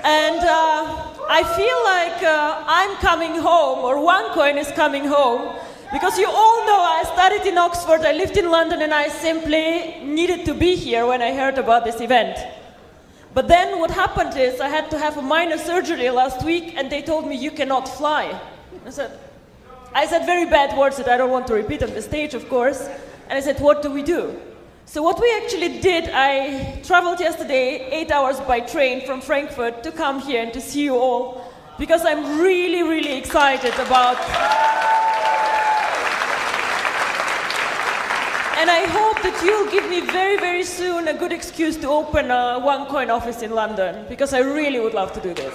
And I feel like I'm coming home, or OneCoin is coming home, because you all know I studied in Oxford, I lived in London, and I simply needed to be here when I heard about this event. But then what happened is I had to have a minor surgery last week, and they told me you cannot fly. I said very bad words that I don't want to repeat on the stage, of course. And I said, what do we do? So what we actually did, I traveled yesterday 8 hours by train from Frankfurt to come here and to see you all, because I'm really, really excited about... And I hope that you'll give me very, very soon a good excuse to open a OneCoin office in London, because I really would love to do this.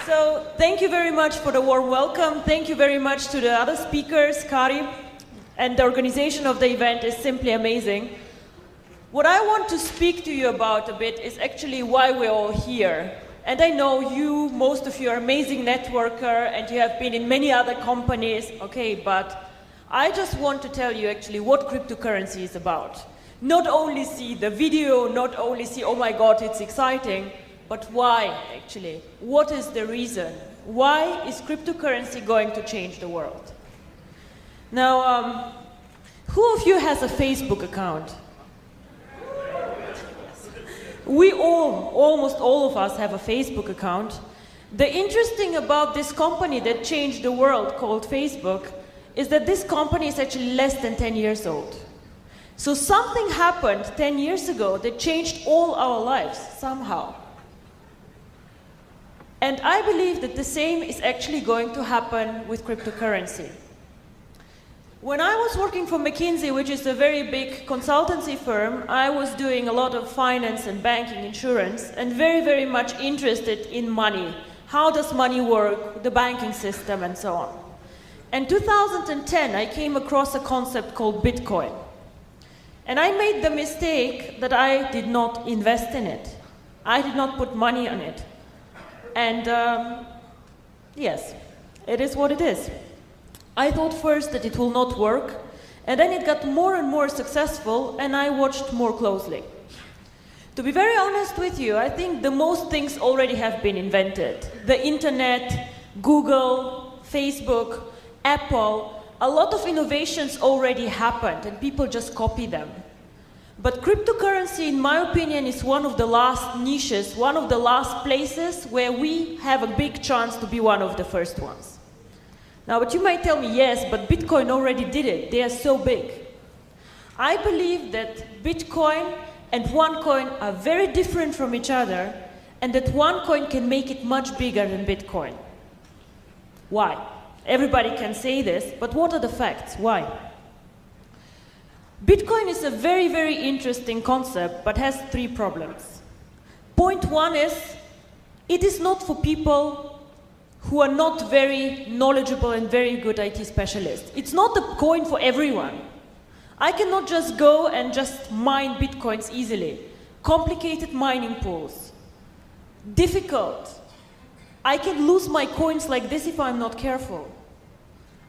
So thank you very much for the warm welcome. Thank you very much to the other speakers, Kari, and the organization of the event is simply amazing. What I want to speak to you about a bit is actually why we're all here. And I know you, most of you are amazing networker and you have been in many other companies, okay, but I just want to tell you actually what cryptocurrency is about. Not only see the video, not only see, oh my God, it's exciting, but why actually? What is the reason? Why is cryptocurrency going to change the world? Now, who of you has a Facebook account? We all, almost all of us have a Facebook account. The interesting about this company that changed the world called Facebook is that this company is actually less than 10 years old. So something happened 10 years ago that changed all our lives somehow. And I believe that the same is actually going to happen with cryptocurrency. When I was working for McKinsey, which is a very big consultancy firm, I was doing a lot of finance and banking, insurance, and very, very much interested in money. How does money work, the banking system, and so on. In 2010, I came across a concept called Bitcoin. And I made the mistake that I did not invest in it. I did not put money on it. And yes, it is what it is. I thought first that it will not work, and then it got more and more successful, and I watched more closely. To be very honest with you, I think the most things already have been invented. The internet, Google, Facebook, Apple, a lot of innovations already happened, and people just copy them. But cryptocurrency, in my opinion, is one of the last niches, one of the last places where we have a big chance to be one of the first ones. Now, but you might tell me, yes, but Bitcoin already did it. They are so big. I believe that Bitcoin and OneCoin are very different from each other, and that OneCoin can make it much bigger than Bitcoin. Why? Everybody can say this, but what are the facts? Why? Bitcoin is a very, very interesting concept, but has 3 problems. Point 1 is, it is not for people who are not very knowledgeable and very good IT specialists. It's not a coin for everyone. I cannot just go and just mine Bitcoins easily. Complicated mining pools. Difficult. I can lose my coins like this if I'm not careful.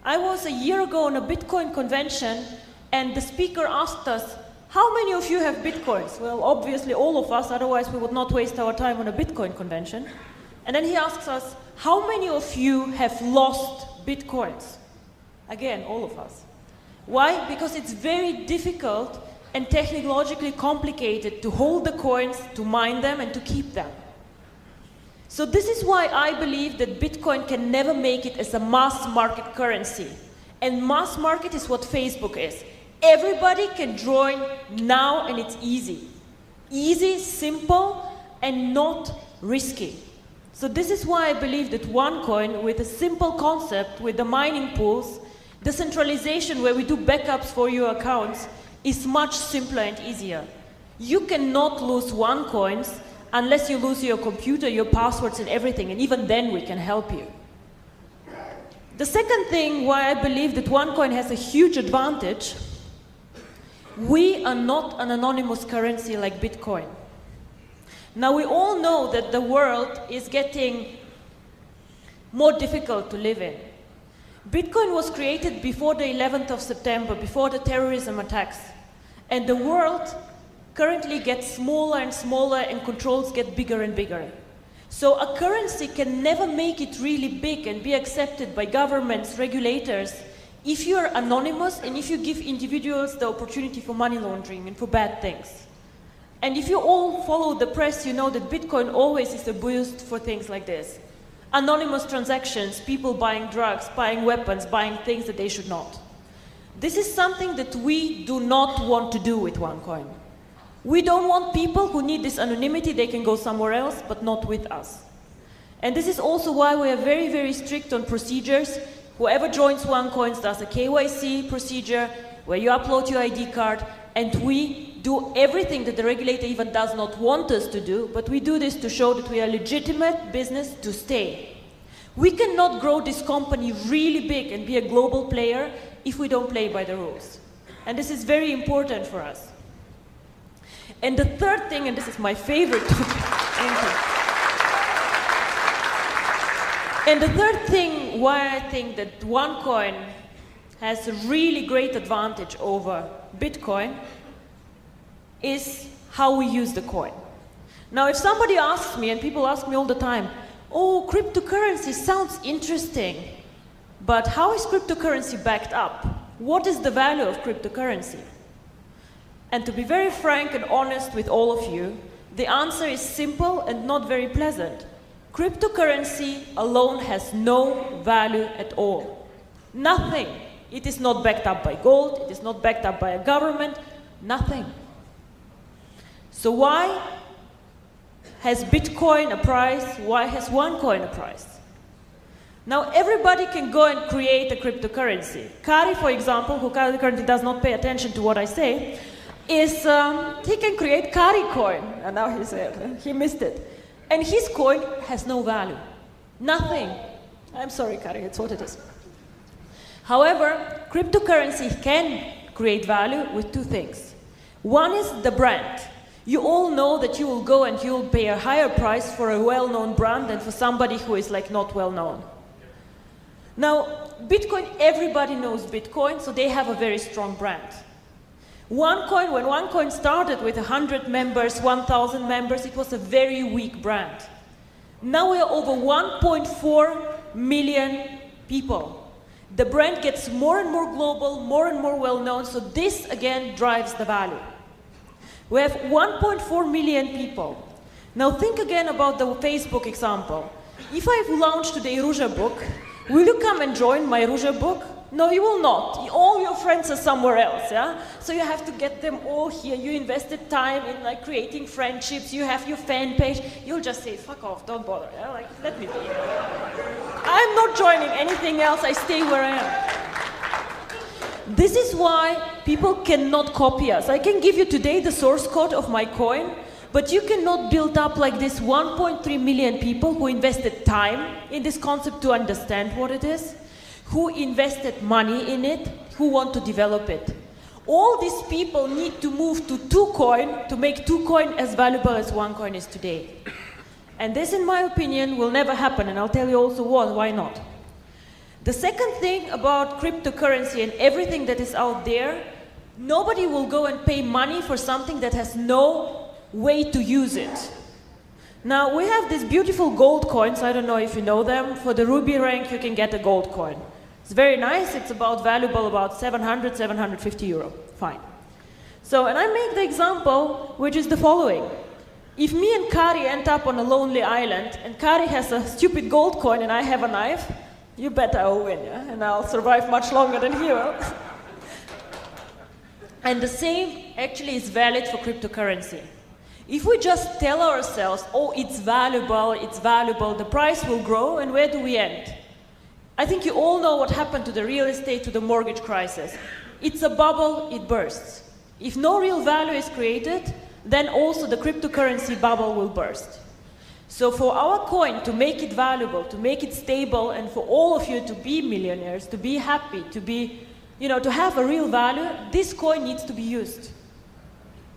I was a year ago on a Bitcoin convention, and the speaker asked us, how many of you have Bitcoins? Well, obviously all of us, otherwise we would not waste our time on a Bitcoin convention. And then he asks us, how many of you have lost Bitcoins? Again, all of us. Why? Because it's very difficult and technologically complicated to hold the coins, to mine them, and to keep them. So this is why I believe that Bitcoin can never make it as a mass market currency. And mass market is what Facebook is. Everybody can join now, and it's easy. Easy, simple, and not risky. So this is why I believe that OneCoin, with a simple concept, with the mining pools, decentralization where we do backups for your accounts, is much simpler and easier. You cannot lose OneCoins unless you lose your computer, your passwords and everything, and even then we can help you. The second thing why I believe that OneCoin has a huge advantage, we are not an anonymous currency like Bitcoin. Now, we all know that the world is getting more difficult to live in. Bitcoin was created before the 11th of September, before the terrorism attacks. And the world currently gets smaller and smaller and controls get bigger and bigger. So a currency can never make it really big and be accepted by governments, regulators, if you're anonymous and if you give individuals the opportunity for money laundering and for bad things. And if you all follow the press, you know that Bitcoin always is a boost for things like this. Anonymous transactions, people buying drugs, buying weapons, buying things that they should not. This is something that we do not want to do with OneCoin. We don't want people who need this anonymity, they can go somewhere else, but not with us. And this is also why we are very, very strict on procedures. Whoever joins OneCoin does a KYC procedure, where you upload your ID card, and we do everything that the regulator even does not want us to do, but we do this to show that we are a legitimate business to stay. We cannot grow this company really big and be a global player if we don't play by the rules. And this is very important for us. And the third thing, and this is my favorite topic, thank you. And the third thing why I think that OneCoin has a really great advantage over Bitcoin is how we use the coin. Now, if somebody asks me, and people ask me all the time, oh, cryptocurrency sounds interesting, but how is cryptocurrency backed up? What is the value of cryptocurrency? And to be very frank and honest with all of you, the answer is simple and not very pleasant. Cryptocurrency alone has no value at all. Nothing. It is not backed up by gold, it is not backed up by a government, nothing. So why has Bitcoin a price? Why has OneCoin a price? Now everybody can go and create a cryptocurrency. Kari, for example, who currently does not pay attention to what I say, he can create Kari coin, and now he missed it. And his coin has no value. Nothing. I'm sorry, Kari, it's what it is. However, cryptocurrency can create value with two things. One is the brand. You all know that you will go and you will pay a higher price for a well-known brand than for somebody who is like not well-known. Now, Bitcoin, everybody knows Bitcoin, so they have a very strong brand. OneCoin, when OneCoin started with 100 members, 1,000 members, it was a very weak brand. Now we are over 1.4 million people. The brand gets more and more global, more and more well-known, so this again drives the value. We have 1.4 million people. Now think again about the Facebook example. If I've launched today Ruja book, will you come and join my Ruja book? No, you will not. All your friends are somewhere else, yeah? So you have to get them all here. You invested time in like creating friendships. You have your fan page. You'll just say, fuck off, don't bother. Yeah? Like, let me be. I'm not joining anything else. I stay where I am. This is why people cannot copy us. I can give you today the source code of my coin, but you cannot build up like this 1.3 million people who invested time in this concept to understand what it is, who invested money in it, who want to develop it. All these people need to move to 2Coin to make 2Coin as valuable as OneCoin is today. And this, in my opinion, will never happen, and I'll tell you also why not. The second thing about cryptocurrency and everything that is out there, nobody will go and pay money for something that has no way to use it. Now, we have these beautiful gold coins, I don't know if you know them. For the Ruby rank, you can get a gold coin. It's very nice, it's valuable about 700, 750 euro, fine. So, and I make the example, which is the following. If me and Kari end up on a lonely island, and Kari has a stupid gold coin and I have a knife, you bet I will win, yeah? And I'll survive much longer than he will. And the same actually is valid for cryptocurrency. If we just tell ourselves, oh, it's valuable, the price will grow, and where do we end? I think you all know what happened to the real estate, to the mortgage crisis. It's a bubble, it bursts. If no real value is created, then also the cryptocurrency bubble will burst. So for our coin to make it valuable, to make it stable, and for all of you to be millionaires, to be happy, to be, to have a real value, this coin needs to be used.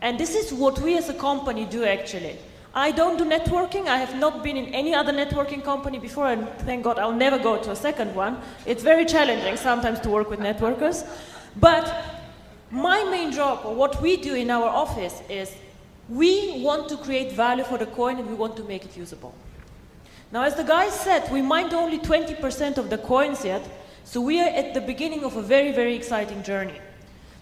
And this is what we as a company do actually. I don't do networking. I have not been in any other networking company before, and thank God I'll never go to a second one. It's very challenging sometimes to work with networkers. But my main job, or what we do in our office, is We want to create value for the coin and we want to make it usable. Now, as the guy said, we mined only 20% of the coins yet, so we are at the beginning of a very, very exciting journey.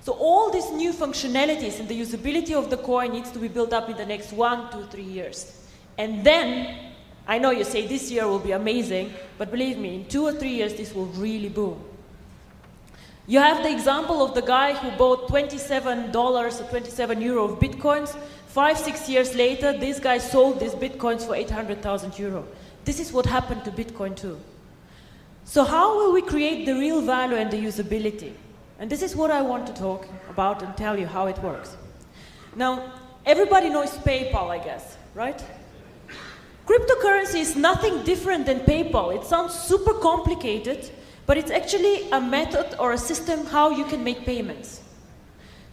So all these new functionalities and the usability of the coin needs to be built up in the next 1 to 3 years. And then, I know you say this year will be amazing, but believe me, in 2 or 3 years this will really boom. You have the example of the guy who bought $27 or 27 euro of bitcoins. 5-6 years later, this guy sold these bitcoins for 800,000 euro. This is what happened to Bitcoin too. So how will we create the real value and the usability? And this is what I want to talk about and tell you how it works. Now, everybody knows PayPal, I guess, right? Cryptocurrency is nothing different than PayPal. It sounds super complicated, but it's actually a method or a system how you can make payments.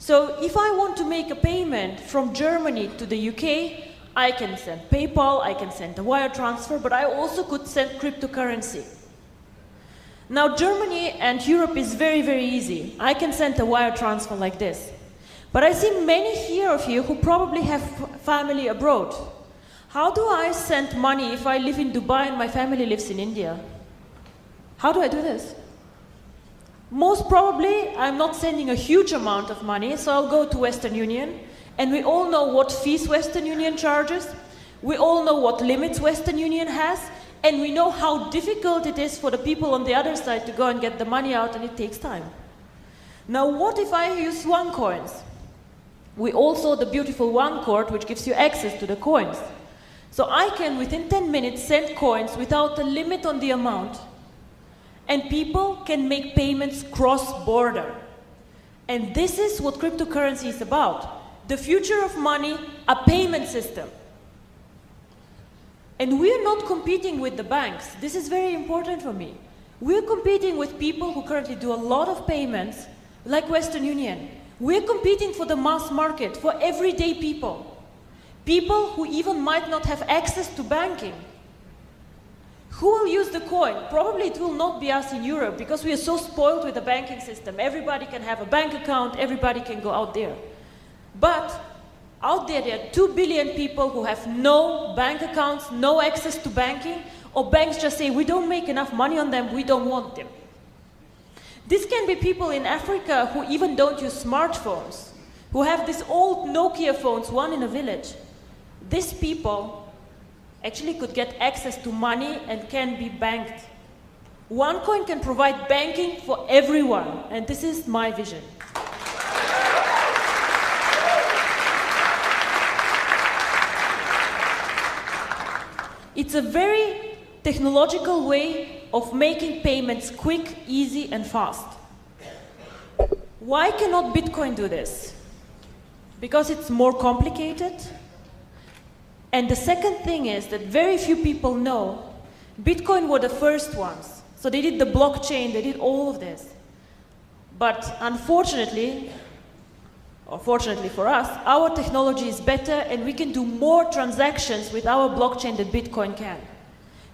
So if I want to make a payment from Germany to the UK, I can send PayPal, I can send a wire transfer, but I also could send cryptocurrency. Now, Germany and Europe is very, very easy. I can send a wire transfer like this. But I see many here of you who probably have family abroad. How do I send money if I live in Dubai and my family lives in India? How do I do this? Most probably, I'm not sending a huge amount of money, so I'll go to Western Union. And we all know what fees Western Union charges. We all know what limits Western Union has. And we know how difficult it is for the people on the other side to go and get the money out, and it takes time. Now, what if I use OneCoins? We all saw the beautiful OneCourt, which gives you access to the coins. So I can, within 10 minutes, send coins without a limit on the amount. And people can make payments cross-border. And this is what cryptocurrency is about. The future of money, a payment system. And we're not competing with the banks. This is very important for me. We're competing with people who currently do a lot of payments, like Western Union. We're competing for the mass market, for everyday people. People who even might not have access to banking. Who will use the coin? Probably it will not be us in Europe, because we are so spoiled with the banking system. Everybody can have a bank account, everybody can go out there. But out there are 2 billion people who have no bank accounts, no access to banking, or banks just say, we don't make enough money on them, we don't want them. This can be people in Africa who even don't use smartphones, who have these old Nokia phones, one in a village. These people actually could get access to money and can be banked. OneCoin can provide banking for everyone, and this is my vision. It's a very technological way of making payments quick, easy, and fast. Why cannot Bitcoin do this? Because it's more complicated. And the second thing is that very few people know Bitcoin were the first ones. So they did the blockchain, they did all of this. But unfortunately, or fortunately for us, our technology is better and we can do more transactions with our blockchain than Bitcoin can.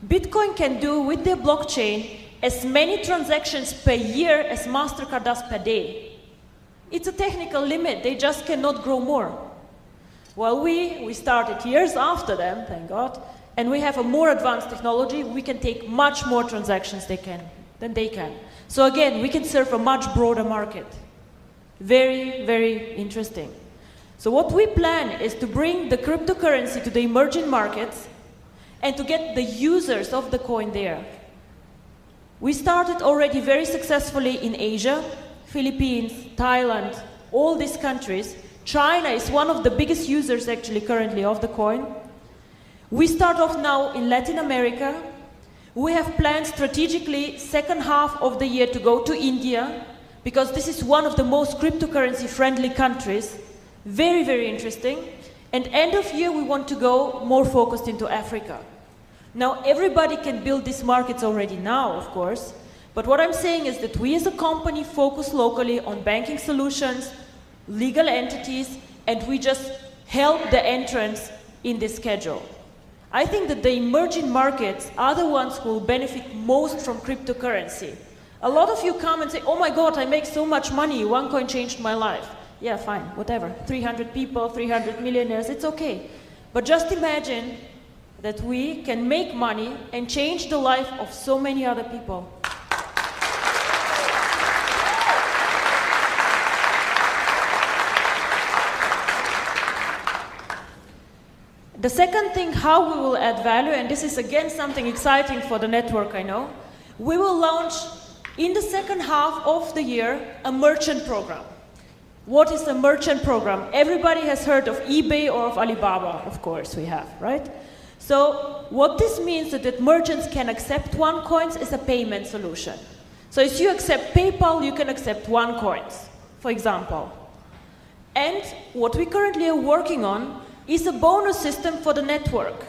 Bitcoin can do with their blockchain as many transactions per year as MasterCard does per day. It's a technical limit, they just cannot grow more. While we started years after them, thank God, and we have a more advanced technology, we can take much more transactions than they can. So again, we can serve a much broader market. Very, very interesting. So what we plan is to bring the cryptocurrency to the emerging markets and to get the users of the coin there. We started already very successfully in Asia, Philippines, Thailand, all these countries. China is one of the biggest users actually currently of the coin. We start off now in Latin America. We have planned strategically second half of the year to go to India, because this is one of the most cryptocurrency friendly countries. Very, very interesting. And end of year we want to go more focused into Africa. Now everybody can build these markets already now, of course, but what I'm saying is that we as a company focus locally on banking solutions, legal entities, and we just help the entrants in this schedule. I think that the emerging markets are the ones who will benefit most from cryptocurrency. A lot of you come and say, oh my God, I make so much money, OneCoin changed my life. Yeah, fine, whatever. 300 people, 300 millionaires, it's okay. But just imagine that we can make money and change the life of so many other people. The second thing, how we will add value, and this is again something exciting for the network, I know, we will launch in the second half of the year a merchant program. What is a merchant program? Everybody has heard of eBay or of Alibaba, of course we have, right? So what this means is that merchants can accept OneCoins as a payment solution. So if you accept PayPal, you can accept OneCoins, for example. And what we currently are working on is a bonus system for the network.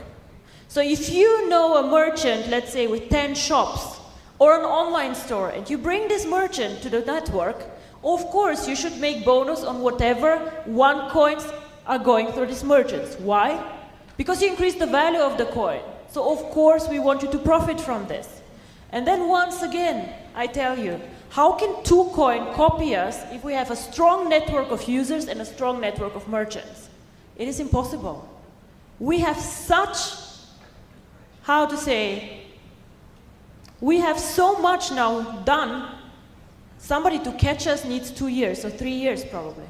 So if you know a merchant, let's say with 10 shops, or an online store, and you bring this merchant to the network, of course you should make bonus on whatever OneCoins are going through these merchants. Why? Because you increase the value of the coin. So of course we want you to profit from this. And then once again, I tell you, how can 2Coin copy us if we have a strong network of users and a strong network of merchants? It is impossible. We have such, how to say, we have so much now done. Somebody to catch us needs 2 years or 3 years probably.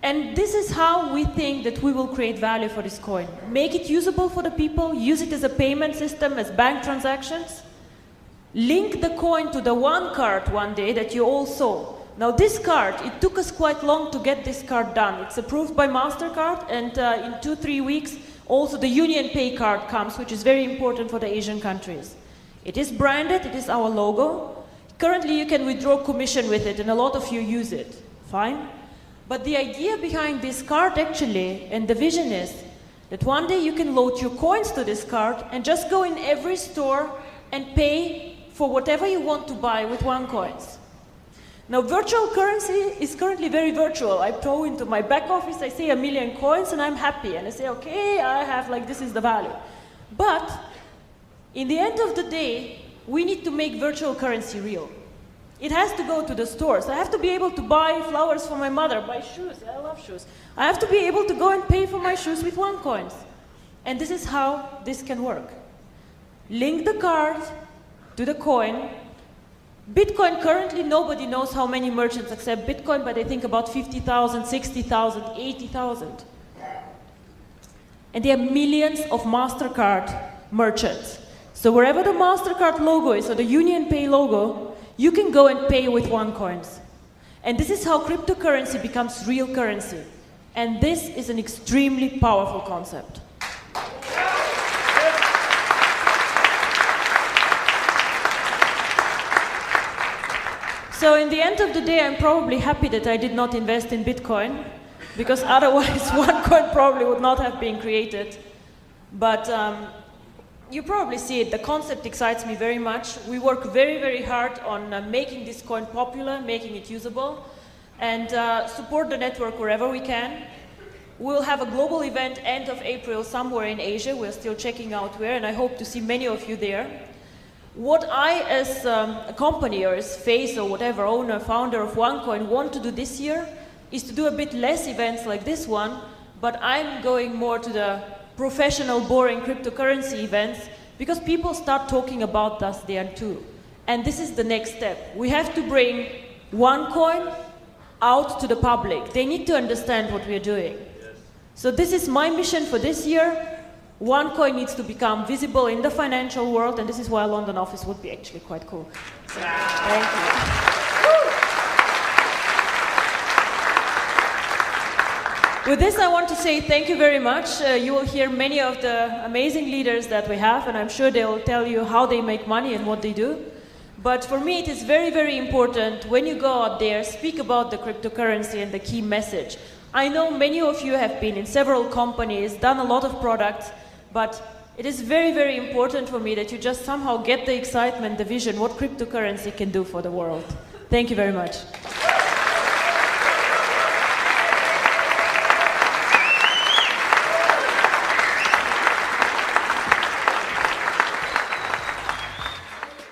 And this is how we think that we will create value for this coin. Make it usable for the people, use it as a payment system, as bank transactions. Link the coin to the one card one day that you all saw. Now this card, it took us quite long to get this card done. It's approved by MasterCard, and in 2-3 weeks also the Union Pay card comes, which is very important for the Asian countries. It is branded, it is our logo. Currently you can withdraw commission with it and a lot of you use it. Fine. But the idea behind this card actually, and the vision is that one day you can load your coins to this card and just go in every store and pay for whatever you want to buy with OneCoins. Now, virtual currency is currently very virtual. I throw into my back office, I say 1 million coins, and I'm happy. And I say, okay, I have, like, this is the value. But in the end of the day, we need to make virtual currency real. It has to go to the stores. I have to be able to buy flowers for my mother, buy shoes. I love shoes. I have to be able to go and pay for my shoes with OneCoins. And this is how this can work. Link the card to the coin. Bitcoin, currently nobody knows how many merchants accept Bitcoin, but they think about 50,000, 60,000, 80,000. And there are millions of MasterCard merchants. So wherever the MasterCard logo is, or the Union Pay logo, you can go and pay with OneCoins. And this is how cryptocurrency becomes real currency. And this is an extremely powerful concept. So in the end of the day, I'm probably happy that I did not invest in Bitcoin, because otherwise OneCoin probably would not have been created. But you probably see it, the concept excites me very much. We work very, very hard on making this coin popular, making it usable, and support the network wherever we can. We'll have a global event end of April somewhere in Asia. We're still checking out where, and I hope to see many of you there. What I, as a company or as face or whatever, owner, founder of OneCoin, want to do this year is to do a bit less events like this one, but I'm going more to the professional, boring cryptocurrency events, because people start talking about us there too. And this is the next step. We have to bring OneCoin out to the public. They need to understand what we're doing. Yes. So this is my mission for this year. OneCoin needs to become visible in the financial world, and this is why a London office would be actually quite cool. So, thank you. With this, I want to say thank you very much. You will hear many of the amazing leaders that we have, and I'm sure they will tell you how they make money and what they do. But for me, it is very, very important when you go out there, speak about the cryptocurrency and the key message. I know many of you have been in several companies, done a lot of products, but it is very, very important for me that you just somehow get the excitement, the vision, what cryptocurrency can do for the world. Thank you very much.